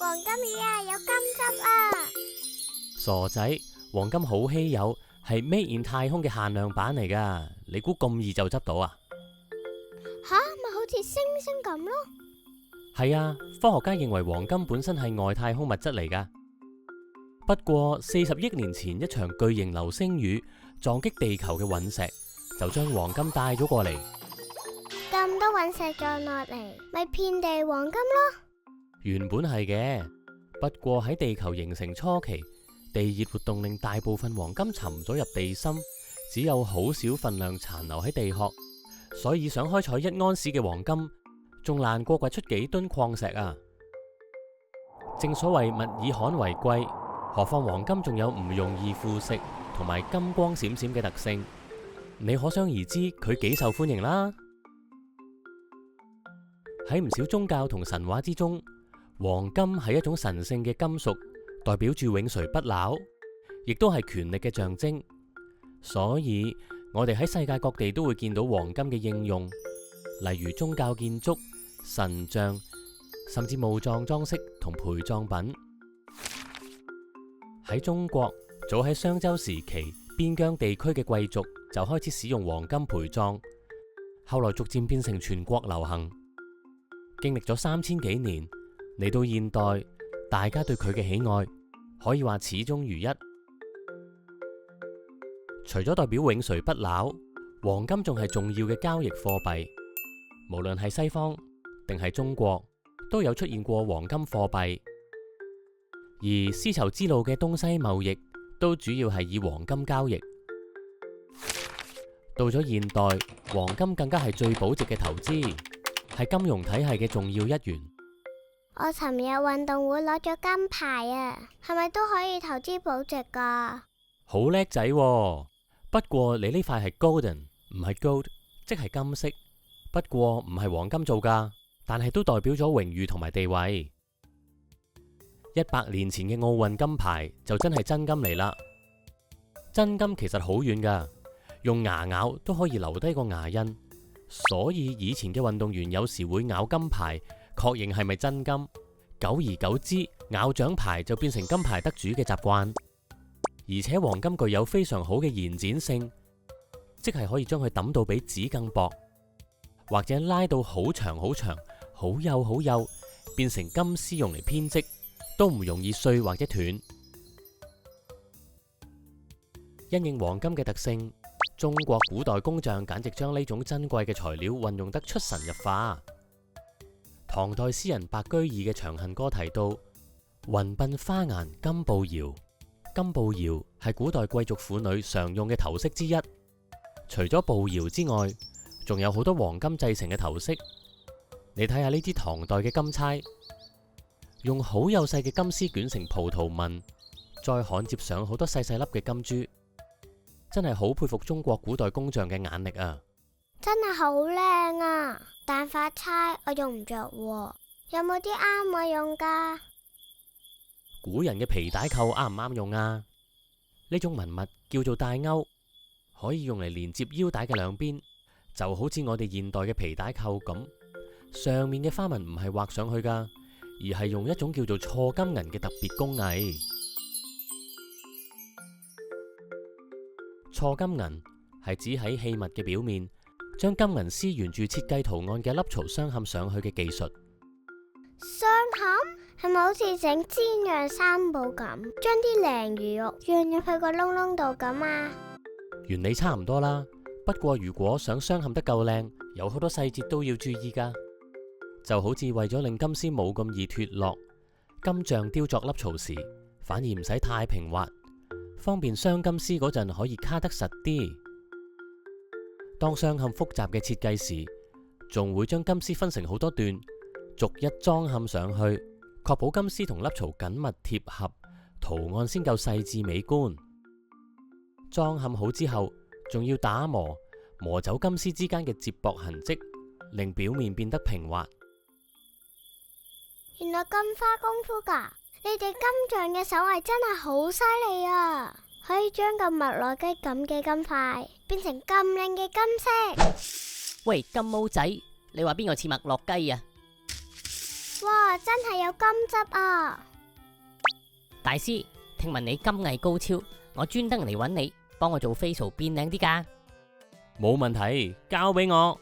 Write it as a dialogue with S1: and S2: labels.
S1: 黃金魚啊，有金汁啊！
S2: 傻仔，黃金好稀有，係 Made in 太空嘅限量版嚟噶。你估咁易就執到啊？
S1: 吓，咪好似星星咁咯。
S2: 係啊，科學家認為黃金本身係外太空物質嚟噶。不過40億年前一場巨型流星雨撞擊地球嘅隕石，就將黃金帶咗過嚟。
S1: 咁多隕石撞落嚟，咪遍地黃金咯。
S2: 原本係嘅，不過喺地球形成初期，地熱活動令大部分黃金沉咗入地心，只有好少份量殘留喺地殼，所以想開採1安士嘅黃金，仲難過掘出幾噸礦石啊！正所謂物以罕為貴，何況黃金仲有唔容易腐蝕同埋金光閃閃嘅特性，你可想而知佢幾受歡迎啦。喺唔少宗教同神話之中，黃金係一種神聖嘅金屬，代表住永垂不朽，亦都係權力嘅象徵。所以我哋喺世界各地都會見到黃金嘅應用，例如宗教建築、神像，甚至墓葬裝飾同陪葬品。喺中國，早喺商周時期，邊疆地區嘅貴族就開始使用黃金陪葬，後來逐漸變成全國流行。經歷咗3000幾年，嚟到現代，大家對佢嘅喜愛可以話始終如一。除咗代表永垂不朽，黃金仲係重要嘅交易貨幣。無論係西方定係中國，都有出現過黃金貨幣。而絲綢之路嘅東西貿易都主要係以黃金交易。到咗現代，黃金更加係最保值嘅投資，係金融體系嘅重要一員。
S1: 我尋日運動會攞咗金牌啊，係咪都可以投資保值㗎？
S2: 好叻仔喎！不過你呢塊係 golden， 唔係 gold， 即係金色。不過唔係黃金做㗎，但係都代表咗榮譽同埋地位。100年前嘅奧運金牌就真係真金嚟啦。真金其實好軟㗎，用牙咬都可以留低個牙印，所以以前嘅運動員有時會咬金牌，確認係咪真金。久而久之，咬獎牌就變成金牌得主嘅習慣。而且黃金具有非常好嘅延展性，即係可以將佢抌到比紙更薄，或者拉到好長好長、好幼好幼，變成金絲用嚟編織，都唔容易碎或者斷。因應黃金嘅特性，中國古代工匠簡直將呢種珍貴嘅材料運用得出神入化。唐代詩人白居易嘅《長恨歌》提到：雲鬢花顏金步搖。金步搖係古代貴族婦女常用嘅頭飾之一。除咗步搖之外，仲有好多黃金製成嘅頭飾。你睇下呢啲唐代嘅金釵，用好幼細嘅金絲捲成葡萄紋，再焊接上好多細細粒嘅金珠，真係好佩服中國古代工匠嘅眼力啊！
S1: 真係好靚啊！但發釵我用唔着喎，有冇啲啱我用㗎？
S2: 古人嘅皮帶扣啱唔啱用啊？呢種紋物叫做帶鈎，可以用嚟連接腰帶嘅兩邊，就好似我哋現代嘅皮帶扣咁。上面嘅花紋唔係畫上去㗎，而係用一種叫做錯金銀嘅特別工藝。錯金銀係指喺器物嘅表面將金銀絲沿住設計圖案嘅凹槽鑲嵌上去嘅技術。
S1: 鑲嵌係咪好似整煎釀三寶咁，將啲鯪魚肉釀入去個窿窿度咁啊？
S2: 原理差唔多啦，不過如果想鑲嵌得夠靚，有好多細節都要注意㗎。就好似為咗令金絲冇咁易脫落，金匠雕琢凹槽時反而唔使太平滑，方便鑲金絲嗰陣可以卡得實啲。當鑲嵌複雜嘅設計時，仲會將金絲分成好多段，逐一裝嵌上去，確保金絲同凹槽緊密貼合，圖案先夠細緻美觀。裝嵌好之後，仲要打磨，磨走金絲之間嘅接駁痕跡，令表面變得平滑。
S1: 原來咁花功夫㗎！你哋金匠嘅手藝真係好犀利啊！可以將個麥樂雞咁嘅金塊變成咁靚嘅金色。
S3: 喂，金毛仔，你話邊個似麥樂雞啊？
S1: 哇，真係有金執啊！
S3: 大師，聽聞你金藝高超，我專登嚟揾你，幫我做 facial 變靚啲㗎。
S2: 冇問題，交俾我。